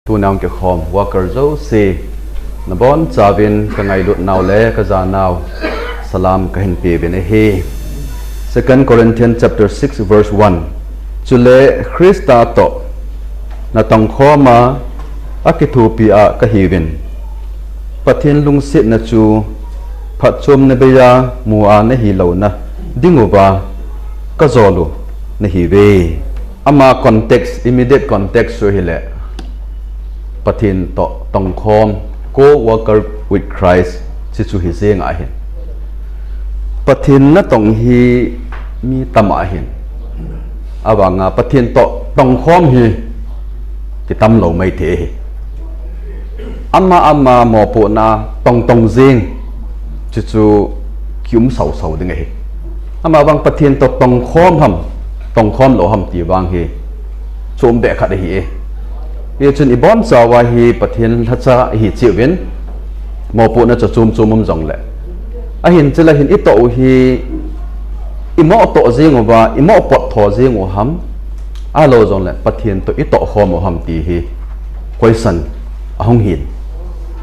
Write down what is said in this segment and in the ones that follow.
tu naung ke khom worker zo si na bon chawin ka ngai lut naw le ka za naw salam ka hin pe ben he 2 Corinthians chapter 6 verse 1 chule Christa to na tong khoma akithu pi a ka hiwin pathin lung sit na chu phat chom ne beya mua na hi lo na dinguba ka zolu na hi ve ama context immediate context so hi le pathin to tong khom co-worker with Christ chi chu hi zeng a hin pathin na tong hi mi tama hin awanga pathin to tong khom hi ki tam lo mai the ama mo po na tong zeng chu chu kyum sau ding hi ama bang pathin to tong khom lo ham ti wang hi chom be khat hi ye chun ibon chawa hi pathin hacha hi chiwin mo po na chum jong le a hin chela hin ito hi imo to zeng wa imo pot tho zeng o ham a lo jong le pathin to ito khom o ham ti hi question ahong hin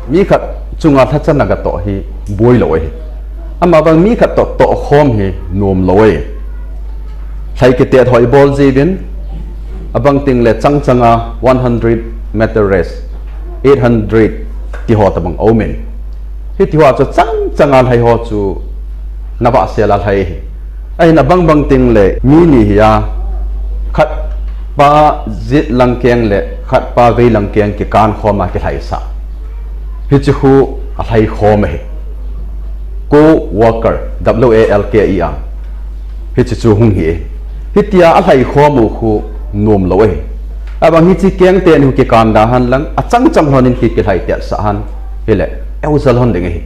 mi khat chunga thacha na ga to hi boi lo hi ama bang mi khat to khom hi nom lo hi thai ke te thoi bol ji bin abang ting le changa 100 meter race 800 ti ho ta bang omen hi ti ho cho changa hai ho chu na ba se la thai ai na bang ting le mi ni ya khat pa zit lang keng le khat pa ve lang keng ki kan khoma ki thai sa hi chu hu a thai khom he co-worker WALKER hi chu hung hi hitia a thai khomu khu nom lo he abang hi chi keng te nu ki kan da han lang a chang honin ki thai te sa han hele euzal hon ding hi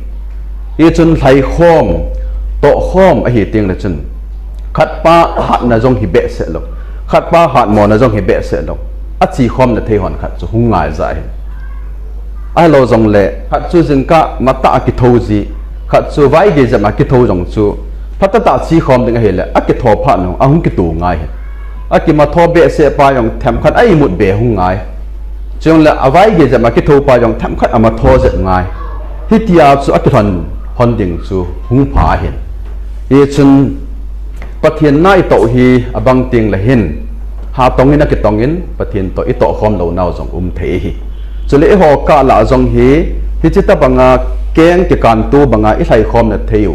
ye chun thai khom to khom a hi ting le chun khat pa hat na jong hi be se lo khat pa hat mo na jong hi be se lo a chi khom na thei hon khat chu hung ngai za hi ai lo jong le khat chu jing ka mata ki thoji khat chu vai ge jama ki tho jong chu patata chi khom ding he le a ki tho pha no a hung ki tu ngai a ki ma tho be se pa yong them khat ai mut be hung ngai chung le a vai ge jama ki tho pa yong them khat ama tho zet ngai hitia chu a ki thon hon ding chu hung pha hin ye chun pathian nai to hi abang ting la hin ha tongin a ki tongin pathian to i to khom lo naw jong the hi chule ho ka la jong hi chi ta banga keng ke kan tu banga i thai khom na theu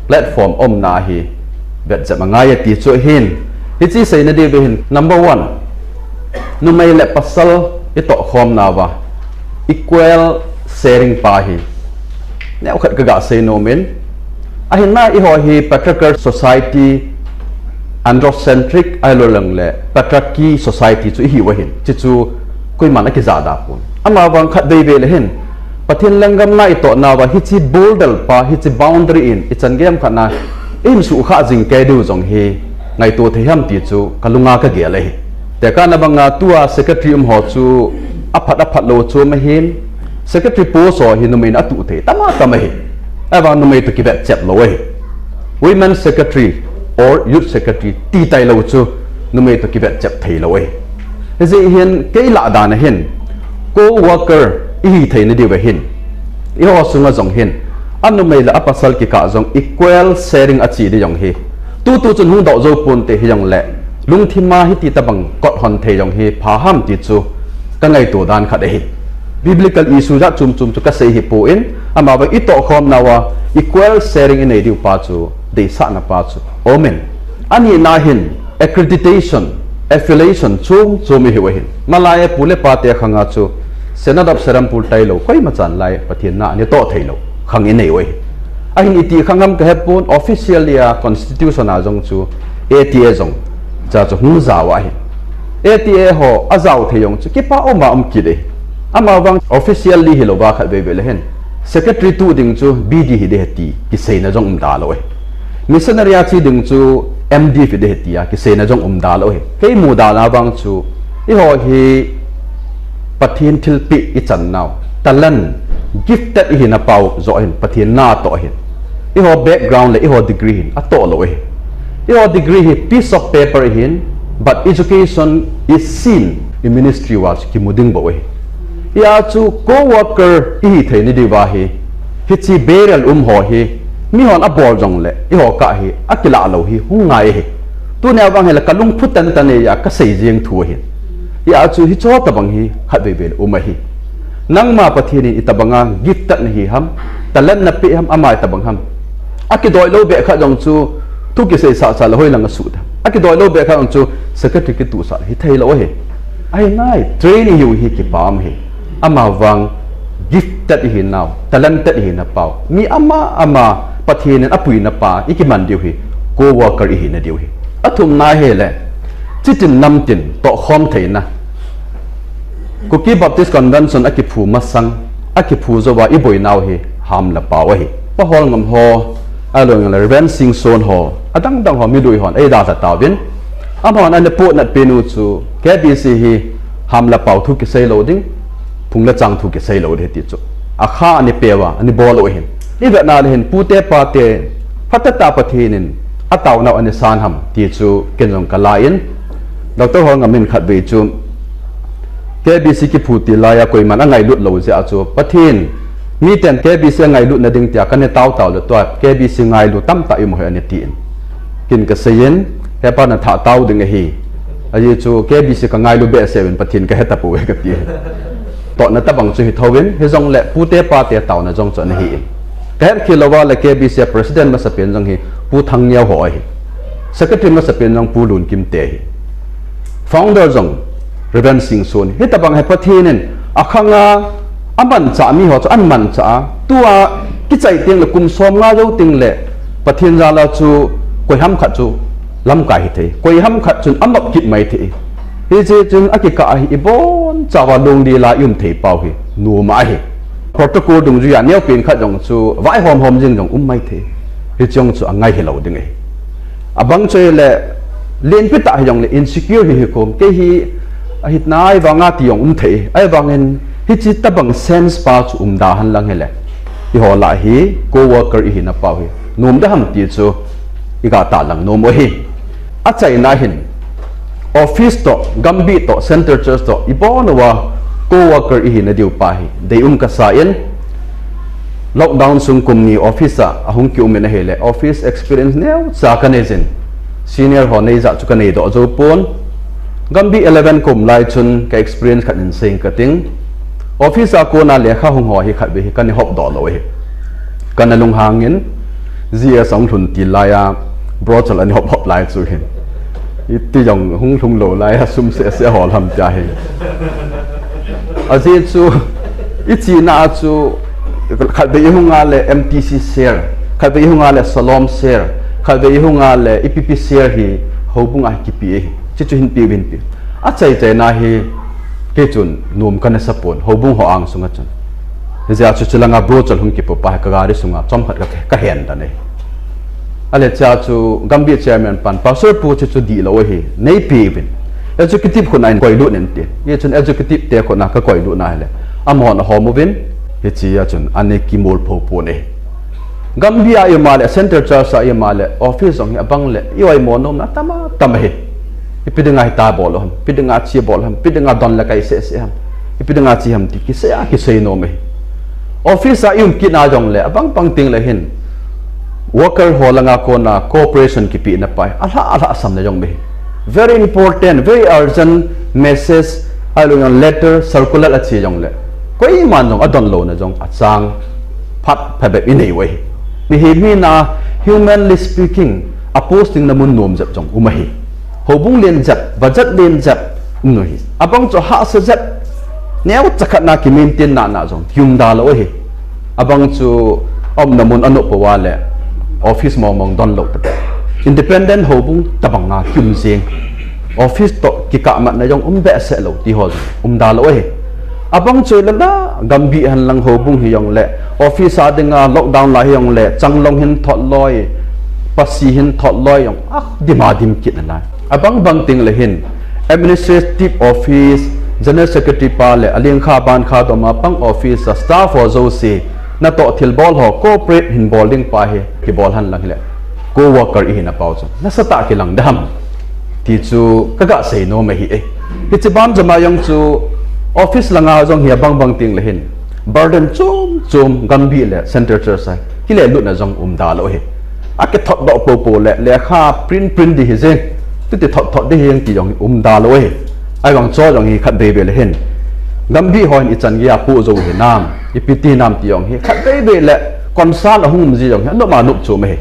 platform na hi bet jama ngai ti chu hin hi chi sei na de hin number 1 nu mai le pasal i to khom na wa equal sharing pa hi neu khat ga sei no men a hin na i ho hi patriarchal society androcentric ai lo lang le patriarchy society chu hi wa hin chi chu koi man ki za da pun ama wang khat dei ve le hin pathin langam na ito na wa hi chi boldal pa hi chi boundary in ichan game khana im su kha jing ke du jong hi ngai to theham ti chu kalunga ka ge le te ka na banga tua secretary ho chu aphat lo chu ma hin secretary post ho hi no min atu the tama hi aba no mai to ki bet chep lo we women secretary or youth secretary ti tai lo chu no mai to ki bet chep thei lo we ji hian ke la da na hin co-worker i thei na di we hin i ho sunga jong hin anu mai la apasal ki ka jong equal sharing achi de jong hi tu chun hung dau zo pun te hi jong le lung thima hi ti tabang kot hon thei jong hi pha ham ti chu ka ngai to dan kha de hi biblical issue ja chum chu ka sei hi po in ama ba i to khom na wa equal sharing in ei pa chu de sa na pa chu amen ani na hin accreditation affiliation chu mi hi we hin malaya pule pa te khanga chu senat of serampur tailo koi machan lai pathian na ni to thailo khang in nei oi a hin iti khangam ka hepun officially a constitution a jong chu ATA jong cha chu hu za wa hi ATA ho azau theyong chu ki pa oma ki de ama wang officially hi lo ba khat be le hen secretary tu ding chu BD hi de ti ki sei na jong da lo missionary a chi ding chu MD fi de ti a ki sei na jong da lo ke mu da na bang chu i ho hi pathin thilpi i chan naw talan gifted hi na pau zo hin pathin na to hin i ho background le i ho degree hin a to lo i ho degree hi piece of paper hin but education is seen in ministry was ki muding bo ya chu co-worker hi thei ni diwa hi chi berial ho hi mi hon a bol jong le I ho ka hi akila lo hi hungai hi tu ne awang hela kalung phutan tane ya ka sei jeng thu hi ya chu hi cho tabang hi khat be be hi nang ma pathini itabanga gift tan hi ham talan na pi ham amai tabang ham akidoi lo be kha jong chu tu ki sei sa sa lo hoi lang su da akidoi lo be kha jong chu secretary ki tu sa hi thei lo hi ai nai training yu hi ki pam hi ama wang gift tat hi now talan tat hi na pau mi ama pathini apui na pa ikiman diu hi co worker hi na diu hi athum na he le chitin nam tin to khom thei na Kuki Baptist Convention akipu masang akipu zo wa iboi now he ham la pawa he pa hol ngam ho along la Reverend Sing Son ho adang dang ho mi dui hon ai da ta tawin am hon an po nat penu chu KBC hi ham la paw thu ki sei lo ding phung la chang thu ki sei lo de ti chu akha ani pewa ani bol o hin ni ve na le hin pute pa te phatata pathinin ataw na ani san ham ti chu kenjong kalain Dr. Hol ngam min khat ve chu KBC ki phuti laya koi man angai lut lo je achu pathin mi ten KBC ngai lut na ding tia kan taw le to KBC ngai lu tam ta im ho ani tin kin ka seyen he pa na tha taw ding hi aji chu KBC ka ngai lu be 7 pathin ka heta pu ka ti to na ta bang chu hi thawin he jong le pute pa te taw na jong chon hi ka her khilowa le KBC president ma sapen jong hi pu thang nyau ho hi secretary ma sapen jong pu lun kim te hi founder jong Reverend Sing Son he tabang he pathinen akhanga aman cha mi ho chu an man cha tua ki chai teng le kum som nga jo ting le pathin za la chu koi ham khat chu lam kai hi thei koi ham khat chun amap kit mai thei hi je chun akika hi ibon chawa dong di la yum thei pau hi nu ma hi protocol dung ju ya neo pin khat jong chu vai hom jing jong mai thei hi chong chu angai hi lo ding ei abang choi le len pi ta jong le insecure hi kom ke hi hit nai wanga tiong the ai wangin hi chi tabang sense pa chu da han lang hele hi ho la hi co worker hi na pa hi num da ham ti chu iga ta lang no mo hi a chai na hin office to gambi to center church to ibon wa co worker hi na diu pa hi dei ka sa in lockdown sung kum ni office a hung ki na hele office experience neu cha ka ne jin senior ho nei za chu ka nei do zo pon Gambi 11 kum lai chun ka experience khat in sing ka ting office a ko na lekha hung ho hi khat be hi kan hop do lo hi kan lung hangin zia song thun ti laya brochal an hop lai chu hin ti jong hung thung lo lai sum se hol ham cha hi azi chu ichi na chu khat be hunga le MTC share khat be hunga le Salom share khat be hunga le EPP share hi hobunga ki pi chi chu hin pi bin pi a chai na hi ke chun num kan sapon hobung ho ang sunga chun ja chu chulanga bro chal hung ki po pa ka gari sunga chom khat ka hen da nei ale cha chu gambi chairman pan pastor pu chu di lo hi nei pi bin executive khon ain koi lu nen te ye chun executive te khona ka koi lu na hele amon ho mo bin he chi ya chun ane ki mol pho po ne gambia ye male center church sa ye male office ong abang le yoi monom na tama he ipidanga ta bol ham pidanga chi bol ham pidanga don la kai se ham ipidanga chi ham ti ki se a ki se no me office a yum ki na jong le abang pang ting le hin worker holanga ko na cooperation ki pi na pai ala sam na jong me very important very urgent message along letter circular a chi jong le koi man jong adon lo na jong achang phat phabe in nei we mi na humanly speaking a posting na mun nom jap jong umahi hobung len jap budget len jap no hi abang cho ha sa jap neu chakhat na ki maintain na jong yum da lo hi abang chu om na mun anu po wale office mong don lo ta independent hobung tabang na kyum jeng office to ki ka mat na jong be se lo ti ho da lo hi abang chu la na gambi han lang hobung hi yong le office a dinga lockdown la hi yong le changlong hin thot loi pasi hin thot loi yong dimadim kit na abang bang ting le hin administrative office general secretary pa le aling kha ban kha to ma pang office staff ho zo se na to thil bol ho corporate hin bowling pa he ki bol han lang le co worker hi na pau chu na sata ki lang dam ti chu kaga sei no me hi e ki chi bam jama yong chu office langa jong hi bang ting le hin burden chum gambi le center church sai ki le lut na jong da lo he ake thot do po le kha print di hi zen tu ti thot de heng ti jong da lo he ai bang cho jong hi khat be le hin gambi hoin i chan ya pu zo he nam i piti nam ti jong hi khat be le kon sa la hum ji jong no ma nup chu me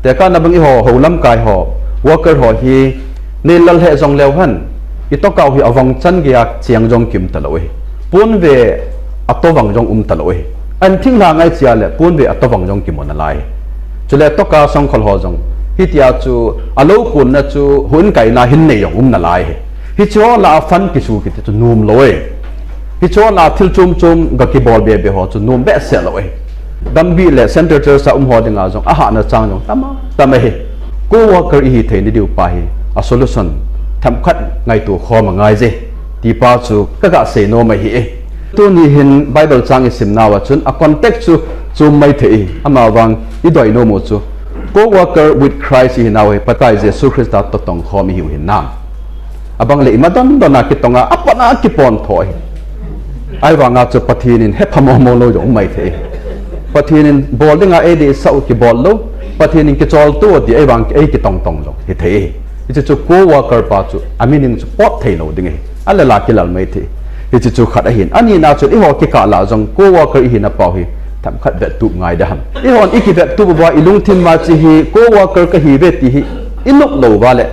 te ka na bang i ho lam kai ho worker ho hi ne lal he jong lew han i to kau hi awang chan gya chiang jong kim ta lo he pun ve atowang jong ta lo he an thing la ngai chia le pun ve atowang jong kim on lai chule to ka song khol ho jong hi tia chu alo kun na chu hun kai na hin ne jong na lai hi cho la fan ki chu ki chu num lo he hi cho la thil chum ga ki bol be ho chu num be se lo he dambi le center church sa ho dinga jong a ha na chang jong tama he ko worker hi the ni diu pa hi a solution tham khat ngai tu kho ma ngai je ti pa chu ka ga se no ma hi tu ni hin bible chang isim na wa chun a context chu mai the ama wang i doi no mo chu co worker with Christ hi nawe patai Jesus Christ ta to tong kho mi hi hin nam abang le imadon dona ki tonga apana ki pon thoi ai wanga chu pathinin he phamo mo lo jong mai the pathinin bowling a edi sau ki ball lo pathinin ki chol tu ti ai wang ai ki tong lo hi the ichi chu co worker pa chu amining chu pot thei lo ding ala la ki lal mai the ichi chu khat a hin ani na chu i ho ki ka la jong co worker hi na pa hi tham khat vet tu ngai da ham i hon i ki vet tu ba ilung thin ma chi hi co worker ka hi ve ti hi inuk lo ba le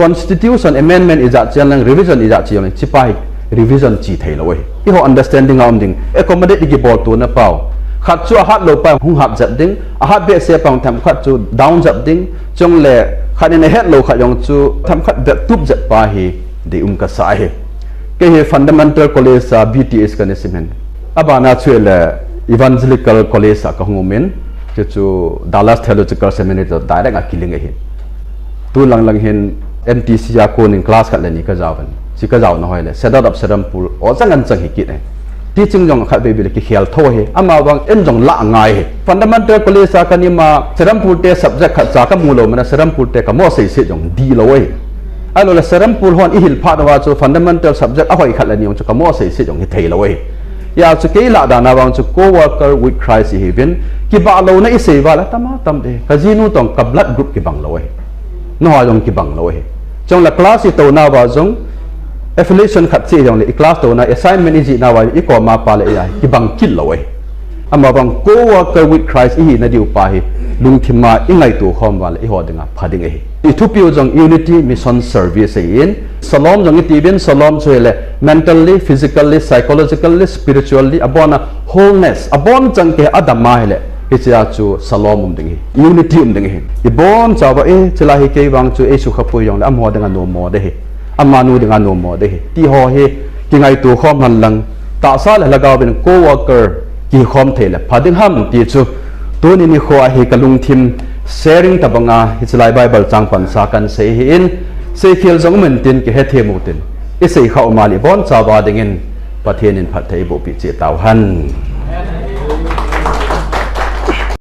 constitution amendment is that chang revision is that chi chi pa revision chi thei lo i ho understanding am ding accommodate ki bol tu na pau khat chu hat lo pa hung hap jat ding a hat be se pang tham khat chu down jat ding chong le khat in head lo khat yong chu tham khat vet tup jat pa hi de ka sa he ke he fundamental college sa BTS ka ne simen abana chuele evangelical college sa ka ngumen chu Dallas Theological Seminary to direct a killing he tu lang hin MTC ya ko ning class khat le ni ka jawan si ka jaw na hoi le set up Serampur o changan chang hi ki ne teaching jong khat be bi ki khel tho he ama wang en jong la ngai he fundamental college sa ka ni ma Serampur te subject khat cha ka mu lo mana Serampur te ka mo sei se jong di lo we alo la Serampur hon i hil pha wa chu fundamental subject a hoi khat la ni chu ka mo sei se jong hi thei lo we ya chu ke la da na wang chu co worker with Christ hi bin ki ba lo na i sei wa la tam de ka jinu tong ka blood group ki bang lo we no ha jong ki bang lo we chong la class i to na wa jong affiliation khat che jong le class to na assignment i ji na wa i ko ma pa le ai ki bang kil lo we ama bang co worker with Christ hi na diu pa hi lung thima i ngai tu khom wa le i ho dinga phading hi i thu piu jong unity mission service in salom jong i tibin salom chele mentally physically psychologically spiritually abona wholeness abon chang ke adama hele icha chu salom ding hi unity ding hi i bon chawa e chila hi ke wang chu e su khapu yong am ho dinga no mo de hi amanu dinga no mo de hi ti ho he ki ngai tu khom han lang ta sa le lagaw bin co worker ki khom thele phading ham ti chu tu ni ni kho hi kalung thim sharing tabanga hichilai Bible chang pan sa kan se hi in se khil jong men tin ki he the mu tin i sei kha umali bon chawa dingin pathianin phathei bo pi che taw han